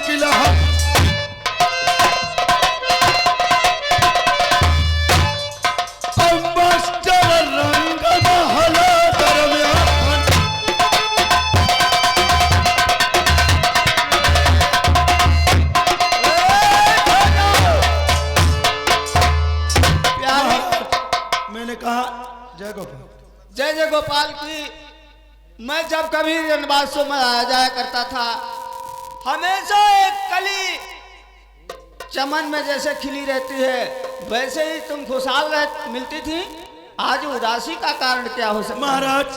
किला master रंग महल दरमियान मैंने कहा जय गोपाल। जय जय गोपाल की। मैं जब कभी जनवासों में आया जाया करता था, हमेशा एक कली चमन में जैसे खिली रहती है, वैसे ही तुम खुशहाल मिलती थी। आज उदासी का कारण क्या हो सकता? महाराज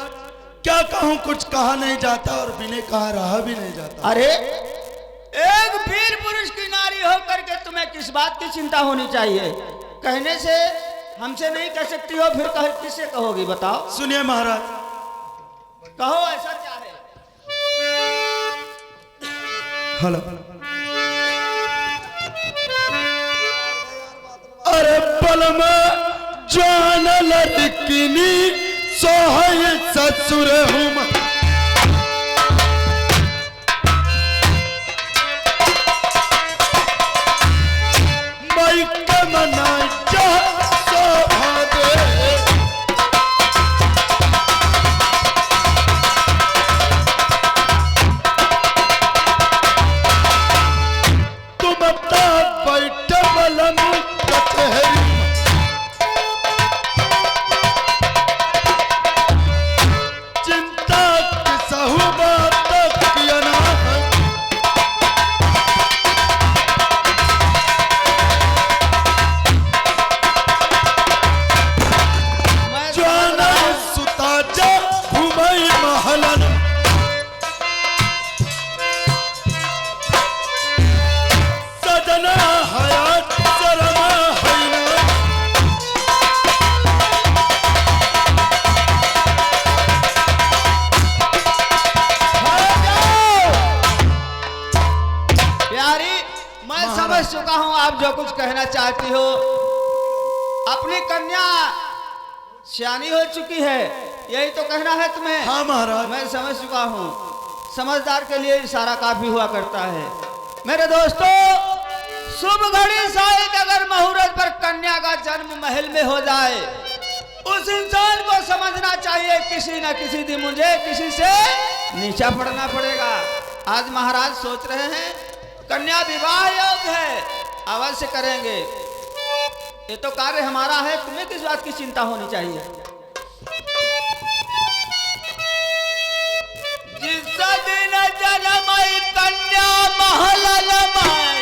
क्या कहूँ, कुछ कहा नहीं जाता और बिना कहा रहा भी नहीं जाता। अरे एक वीर पुरुष की नारी होकर के तुम्हें किस बात की चिंता होनी चाहिए? कहने से हमसे नहीं कह सकती हो, फिर किससे कहोगी बताओ? सुनिए महाराज, कहो ऐसा क्या है? हेलो। अरे पल में जान लड़किनी सोहय ससुर हूँ मई के मना जा शोभा दे तुम बैठ बलन कचहरी चिंता किसहु बात किया ना जाना सुता जा घुमई महलन सजना हयात शरमा हैना प्यारी, मैं समझ चुका हूं आप जो कुछ कहना चाहती हो। अपनी कन्या सियानी हो चुकी है, यही तो कहना है तुम्हें? हाँ महाराज। मैं समझ चुका हूं। समझदार के लिए इशारा काफी हुआ करता है। मेरे दोस्तों, शुभ घड़ी शायद अगर मुहूर्त पर कन्या का जन्म महल में हो जाए, उस इंसान को समझना चाहिए किसी न किसी दिन मुझे किसी से नीचा पड़ना पड़ेगा। आज महाराज सोच रहे हैं कन्या विवाह योग्य है, अवश्य करेंगे। ये तो कार्य हमारा है, तुम्हें किस बात की चिंता होनी चाहिए? जिस दिन जन्मई कन्या महल लमाई,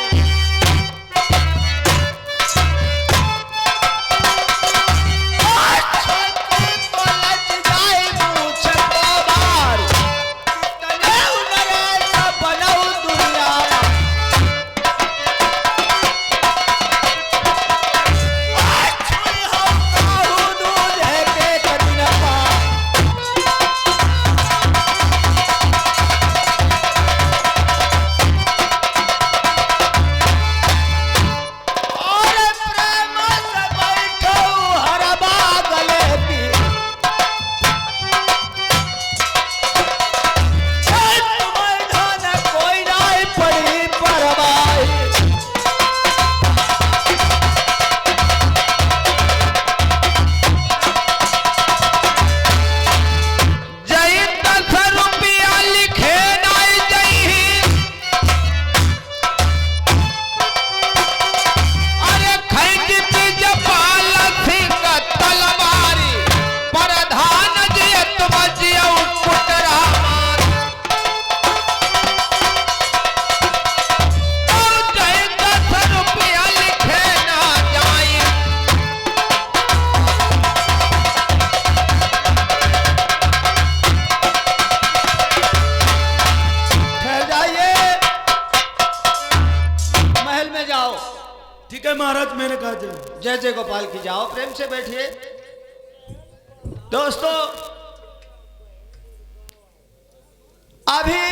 ठीक है महाराज, मैंने कहा जय जय जय गोपाल की। जाओ प्रेम से बैठिए। दोस्तों, अभी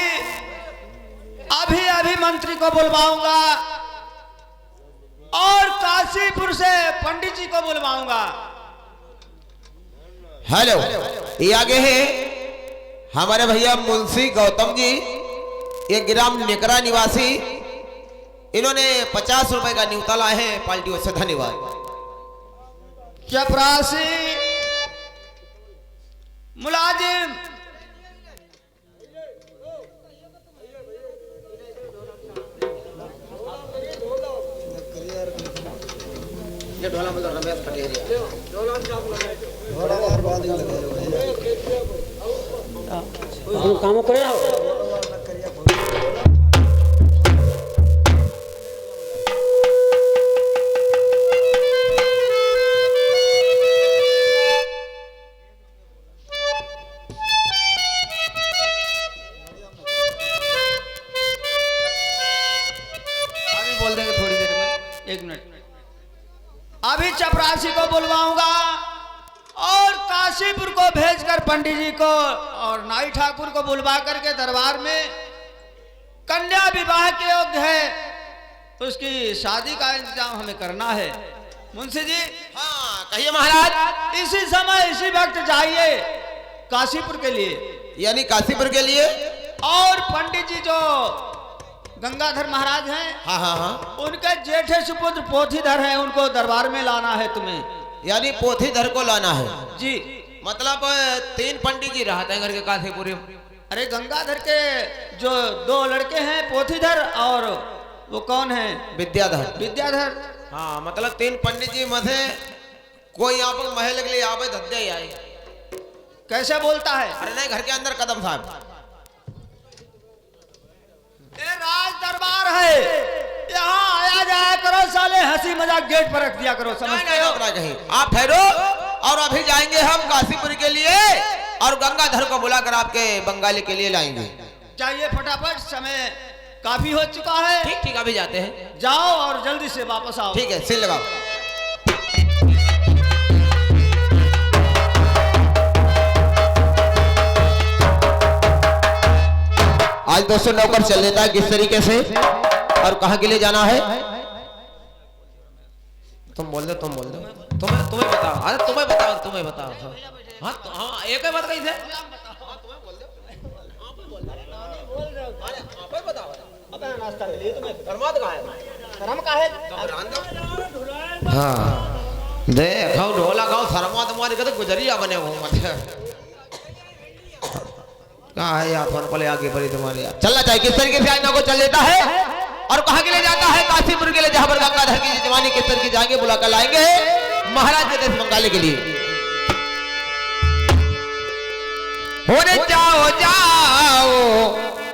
अभी अभी मंत्री को बुलवाऊंगा और काशीपुर से पंडित जी को बुलवाऊंगा। हेलो, ये आगे है हमारे भैया मुंशी गौतम जी, ये ग्राम निकरा निवासी इन्होंने 50 रुपए का न्यूता लाए हैं पार्टी ओर से, धन्यवाद। चपरासी मुलाजिम काम करे बोल देंगे थोड़ी देर में, 1 मिनट। अभी चपरासी को बुलवाऊंगा और काशीपुर को भेजकर पंडित जी को और नाई ठाकुर को बुलवा करके दरबार में कन्या विवाह के योग्य है तो उसकी शादी का इंतजाम हमें करना है। मुंशी जी, हाँ कहिए महाराज। इसी समय इसी वक्त जाइए काशीपुर के लिए, यानी काशीपुर के लिए। और पंडित जी जो गंगाधर महाराज हैं, हाँ हाँ हाँ, उनके जेठे सुपुत्र पोथीधर हैं, उनको दरबार में लाना है तुम्हें। यानी पोथीधर को लाना है जी। मतलब 3 पंडित जी रहते हैं घर के काशीपुर में। अरे गंगाधर के जो 2 लड़के हैं पोथीधर और वो कौन है, विद्याधर। विद्याधर। हाँ मतलब 3 पंडित जी में से कोई यहाँ पर महल के लिए आवे धद्दे ही आए। कैसे बोलता है? अरे नहीं, घर के अंदर कदम साहब। ये राज दरबार है, यहाँ आया जाया करो साले, हंसी मजाक गेट पर रख दिया करो, समझते हो? कहीं आप ठहरो, और अभी जाएंगे हम काशीपुर के लिए और गंगाधर को बुलाकर आपके बंगाली के लिए लाएंगे। जाइए फटाफट, समय काफी हो चुका है। ठीक ठीक, अभी जाते हैं। जाओ और जल्दी से वापस आओ। ठीक है, सिल लगाओ। आज दोस्तों नौकर चल लेता है किस तरीके से और कहां के लिए जाना है। तुम बोल दो, तुम्हें बताओ। अरे तुम्हें बताओ। हाँ एक ही बात कही थे। हाँ देखो ढोला गाँव शर्मा तुम्हारी कहते गुजरिया बने हो मत कहा है यार, फोन पले आगे बढ़ी तुम्हारे यार। चलना चाहिए किस तरीके से आज को चल लेता है और कहाँ के लिए जाता है? काशीपुर के लिए, जहां पर गंगाधर की जवानी किस तरह की जाएंगे, बुलाकर लाएंगे महाराज के देश बंगाली के लिए। होने जाओ जाओ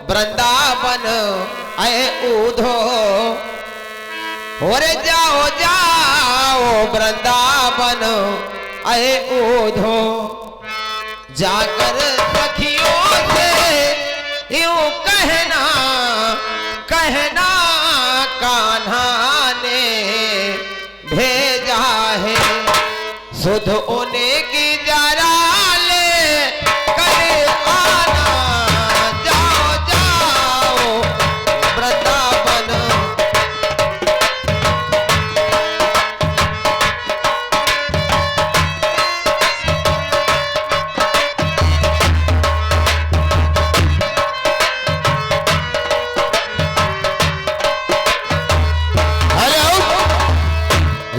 वृंदावन आए ऊधो, होरे जाओ जाओ वृंदावन आए ऊधो, जाकर सखियों से यूं कहना कान्हा ने भेजा है, सुध उन्हें की जरा ले कर आना, जाओ जाओ वृंदावन।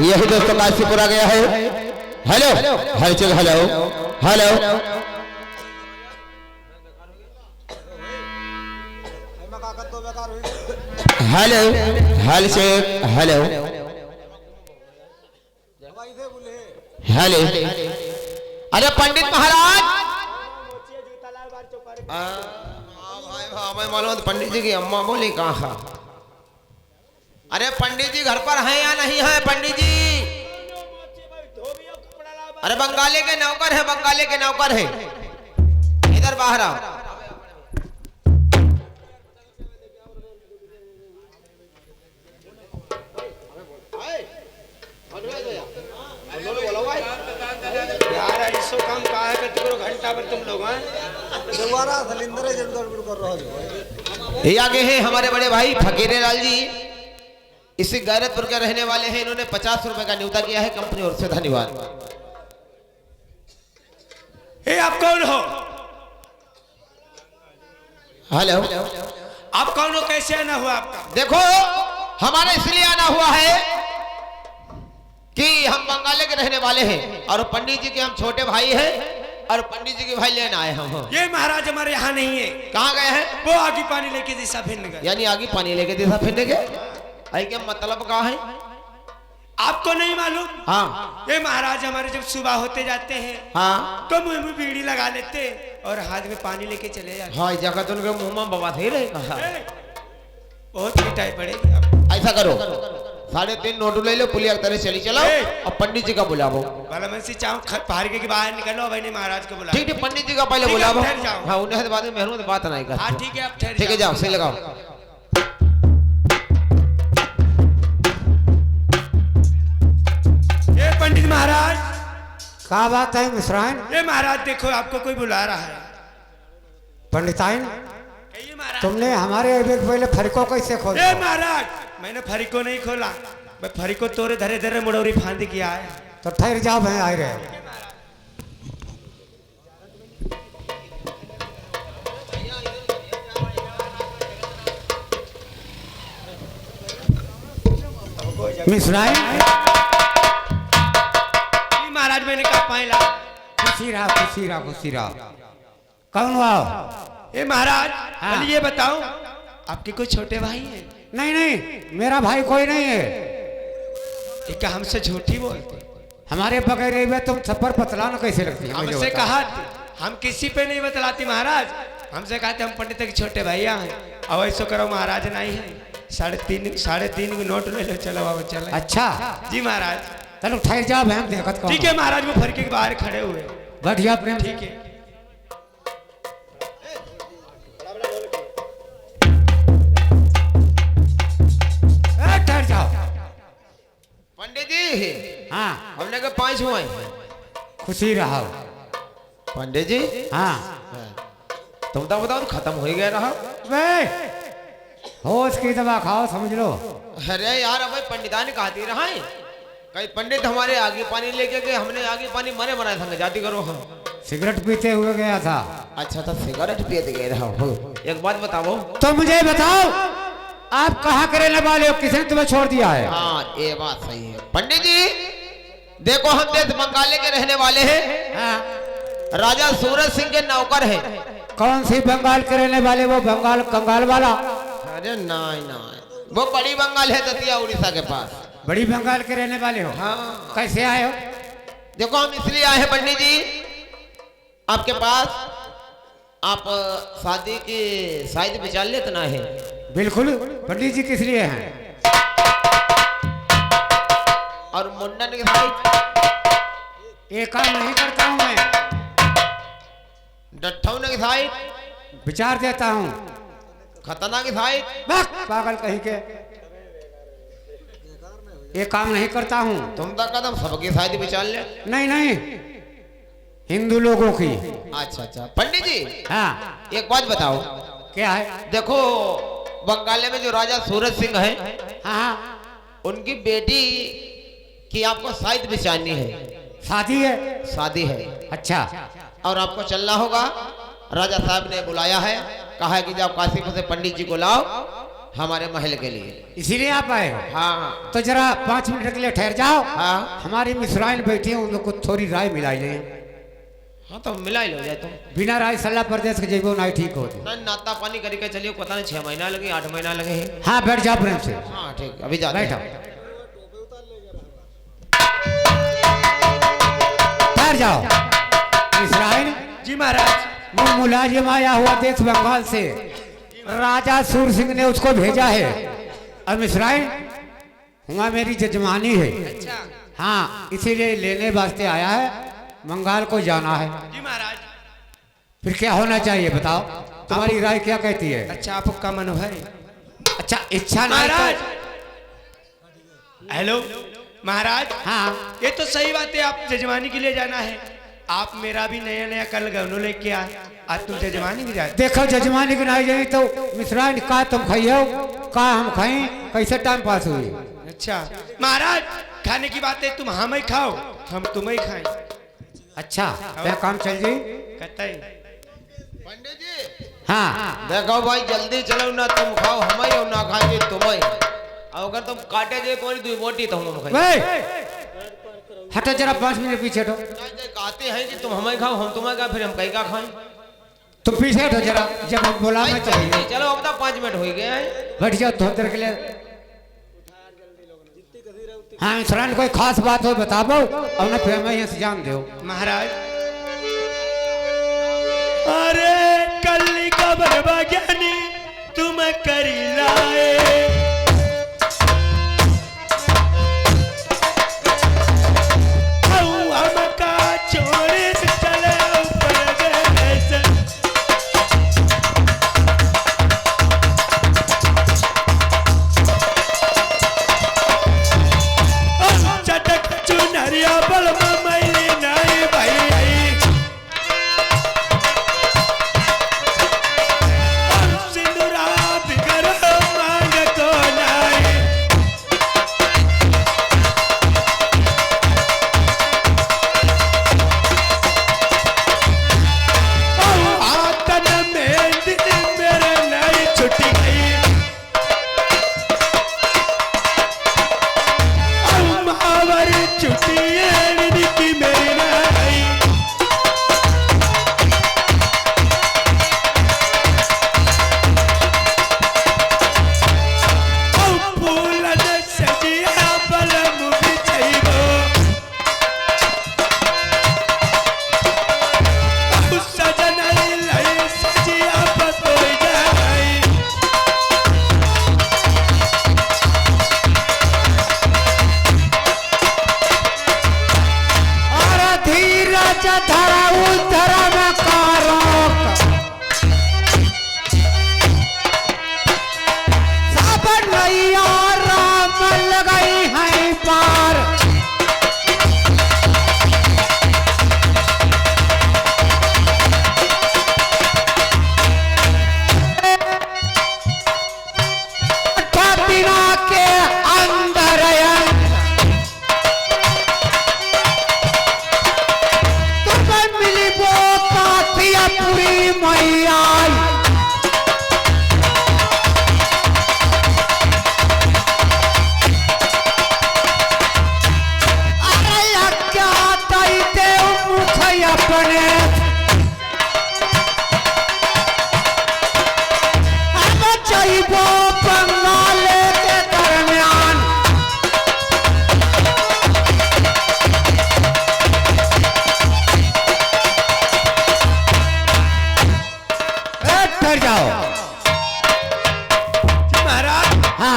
यही दोस्तों काशीपुर आ गया है। हेलो हलचल, हेलो हेलो हेलो हलचल, हेलो हेलो। अरे पंडित महाराज, भाई मालूम पंडित जी की अम्मा बोली कहाँ? अरे पंडित जी घर पर हैं या नहीं है? पंडित जी, अरे बंगाली के नौकर है, बंगाली के नौकर है, इधर बाहर आओ। यार ऐसो काम का है कि घंटा पर तुम लोग दोबारा सिलेंडर कर रहे हो। ये आगे हैं हमारे बड़े भाई फकीरे लाल जी, इसी गैरतपुर के रहने वाले हैं। इन्होंने 50 रुपए का न्यूता किया है कंपनी ओर से, धन्यवाद। हे आप कौन हो? हेलो आप कौन हो? कैसे आना हुआ आपका? देखो हमारा इसलिए आना हुआ है कि हम बंगाली के रहने वाले हैं और पंडित जी के हम छोटे भाई हैं और पंडित जी के भाई लेने आए हम। ये महाराज हमारे यहाँ नहीं है। कहाँ गए हैं? वो आगे पानी लेके दिशा फिरने गए। यानी आगे पानी लेके दिशा फिरने के? आई क्या मतलब कहाँ है? आपको नहीं मालूम? हाँ। ये महाराज हमारे जब सुबह होते जाते हैं हाँ तो मुंह में बीड़ी लगा लेते और हाथ में पानी लेके चले जाते। हाँ जगह तो उनके मुंह में बवा थे रहे कहा। बहुत पिटाई पड़ेगी अब। ऐसा करो 3.5 नोट ले लो पुलिया तरह चली चलो और पंडित जी का बुलाओ। भला मैं से चाहूँ पहाड़ के बाहर निकलो भाई महाराज को बुला। ठीक है पंडित जी का पहले ठीक है, बुलाओ। ठहर जाओ। हाँ उन्हें बाद में मेहरून बात नहीं कर। हाँ ठीक है आप ठहर ठीक है जाओ सही लगाओ। ये पंडित महाराज क्या बात है मिश्राइन? ये महाराज देखो आपको कोई बुला रहा है। पंडिताइन कहिए महाराज। तुमने हमारे एक पहले फरीको कैसे खोला? ए महाराज मैंने फरीको नहीं खोला, मैं फरीको तोरे धरे धरे मुड़ौरी फांदी किया है। तो ठहर जाओ भाई आए रहे। मिश्राइन महाराज मैंने कहा पाएला। खुशी रहा खुशी रहा खुशी रहा। कौन हुआ? ए महाराज हाँ। पहले ये बताओ आपके कोई छोटे भाई हैं? नहीं नहीं मेरा भाई कोई नहीं है। ये क्या हमसे झूठी बोलते? हमारे बगैर में तुम छप्पर पतलाना कैसे लगती है? मुझे हमसे बताओ। कहा हम किसी पे नहीं बतलाती महाराज। हमसे कहते हम पंडित के छोटे भैया हैं। अब ऐसा करो महाराज नहीं है 3.5 नोट ले लो चलो बाबा चलो। अच्छा जी महाराज। चलो ठहर जाओ बहन देखत कौन। ठीक है महाराज वो फरके के बाहर खड़े हुए। बढ़िया प्रेम। ठीक है। ठहर जाओ। पंडित जी हाँ हमने के 5 हुए। खुशी रहो। पंडित जी हाँ तुम तो बताओ खत्म हो ही गया रहा। वे होश की दवा खाओ समझ लो। अरे यार अब पंडिता ने कहती रहा है कई पंडित हमारे आगे पानी लेके गए, हमने आगे पानी मरे मरा संग जाती करो हम। सिगरेट पीते हुए गया था। अच्छा था सिगरेट पिए गए रहा हो। एक बात बताओ तो मुझे बताओ आप कहाँ के रहने वाले हो? किसने तुम्हें छोड़ दिया है? हाँ ये बात सही है पंडित जी। देखो हम देश बंगाली के रहने वाले हैं। हाँ। राजा सूरज सिंह के नौकर है। कौन सी बंगाल के रहने वाले? वो बंगाल कंगाल वाला? अरे नहीं नहीं वो बड़ी बंगाल है दतिया उड़ीसा के पास। बड़ी बंगाल के रहने वाले हो? हाँ कैसे आए हो? देखो हम इसलिए आए हैं पंडित जी आपके पास। आप शादी की शायद विचार लेते ना है? बिल्कुल। पंडित जी किस लिए हैं? और मुंडन की साइड ये काम नहीं करता हूँ मैं। डट्ठौने की साइड विचार देता हूँ। खतना की साइड पागल कहीं के। ये काम नहीं करता हूँ। तुम तो कदम सबकी शादी विचार ले। नहीं नहीं हिंदू लोगों की। अच्छा अच्छा पंडित जी हाँ एक बात बताओ। क्या है? देखो बंगाली में जो राजा सूरज सिंह है हाँ हाँ उनकी बेटी की आपको शायद बिचारनी है। शादी है? शादी है। अच्छा और आपको चलना होगा। राजा साहब ने बुलाया है, कहा है कि जाओ काशीपुर से पंडित जी को लाओ हमारे महल के लिए। इसीलिए आप आए हो? हाँ तो जरा 5 मिनट के लिए ठहर जाओ। हाँ हमारी मिश्राइन बैठी है उन लोग को थोड़ी राय मिलाई जाए। हाँ तो मिला ही लो जाए तुम। बिना राय सलाह परदेश के जेबो नहीं ठीक होते। ना नाता पानी करके चलिए पता नहीं 6 महीना लगे 8 महीना लगे हैं। हाँ बैठ जाओ प्रेम से। हाँ ठीक अभी जाते बैठो हैं। ठहर जाओ। मिश्राइन जी महाराज। वो मुलाजिम आया हुआ देश बंगाल से राजा सूर सिंह ने उसको भेजा है। और मिश्राइन हुआ मेरी जजमानी है। अच्छा हाँ इसीलिए लेने वास्ते आया है। बंगाल को जाना है। जी महाराज। फिर क्या होना चाहिए बताओ? तुम्हारी राय क्या कहती है? अच्छा आपका मन है? अच्छा इच्छा नहीं महाराज। तो- हेलो महाराज। हाँ ये तो सही बात है आप जजमानी के लिए जाना है। आप मेरा भी नया नया कल गहनों लेके आए, आज तुम जजमानी भी जाए। देखो जजमानी की नहीं जाई तो मिश्राइन का तुम खाइयो का हम खाई कैसे टाइम पास हुई? अच्छा महाराज खाने की बात है तुम हम ही खाओ हम तुम ही खाएं। अच्छा मैं काम चल जी। कहता है पंडित जी हाँ देखो भाई जल्दी चलो ना तुम खाओ हम ही और ना खाएंगे तुम ही। अब अगर तुम काटे जे कोई दुई बोटी तो हम खाई वे हटो जरा 5 मिनट पीछे हटो। कहते हैं कि तुम हमें खाओ हम तुम्हें खा फिर हम कहीं का खाएं। तुम पीछे हटो जरा, जब हम बुलाना चाहिए। चलो अब तक 5 मिनट हो गए हैं। बैठ जाओ थोड़ी देर के लिए। हाँ मिश्राइन कोई खास बात हो बताबो और ना फिर मैं यहाँ से जान दो। महाराज अरे कल का बनवा ज्ञानी तुम करी लाए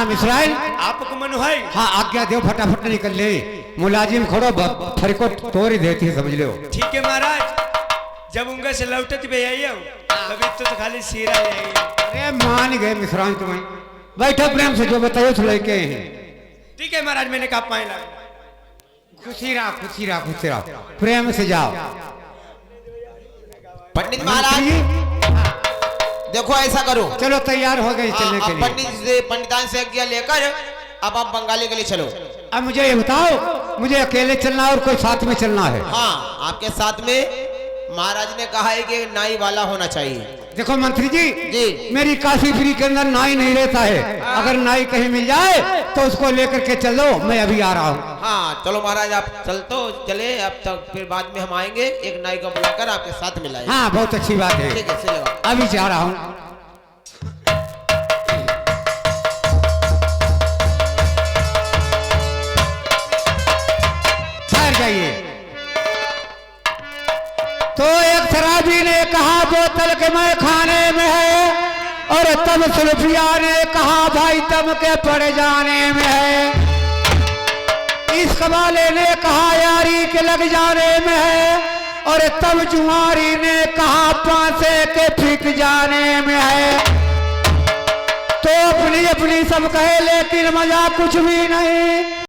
मिश्राइन आपको मन है। हाँ आज्ञा दो फटाफट निकल ले। मुलाजिम खड़ो फरी को तोड़ देती है समझ लो। ठीक है महाराज जब उनके से लौटत भी आई हो तभी तो खाली सीरा ले आई। अरे मान गए मिश्राइन तुम्हें। बैठो प्रेम से जो बताओ तो लेके हैं। ठीक है महाराज मैंने कहा पाए ला। खुशी रहा खुशी रहा खुशी रहा प्रेम से जाओ। पंडित महाराज देखो ऐसा करो चलो तैयार हो गए चलने के लिए। पंडितान से आज्ञा लेकर अब आप बंगाली के लिए चलो। अब मुझे ये बताओ मुझे अकेले चलना और कोई साथ में चलना है? हाँ आपके साथ में महाराज ने कहा है कि नाई वाला होना चाहिए। देखो मंत्री जी मेरी काशीपुरी के अंदर नाई नहीं रहता है। अगर नाई कहीं मिल जाए तो उसको लेकर के चलो मैं अभी आ रहा हूँ। हाँ चलो महाराज आप चले अब तक फिर बाद में हम आएंगे एक नाई को बुलाकर आपके साथ मिलाएंगे। हाँ बहुत अच्छी बात है। ठीक है चलो अभी जा रहा हूँ। ठहर जाइए। तो एक शराबी ने कहा बोतल के मैं खाने में है और तब सुल्फिया ने कहा भाई तम के पड़ जाने में है। इस कबाले ने कहा यारी के लग जाने में है और तब जुआरी ने कहा पांसे के फिक जाने में है। तो अपनी अपनी सब कहे लेकिन मजा कुछ भी नहीं।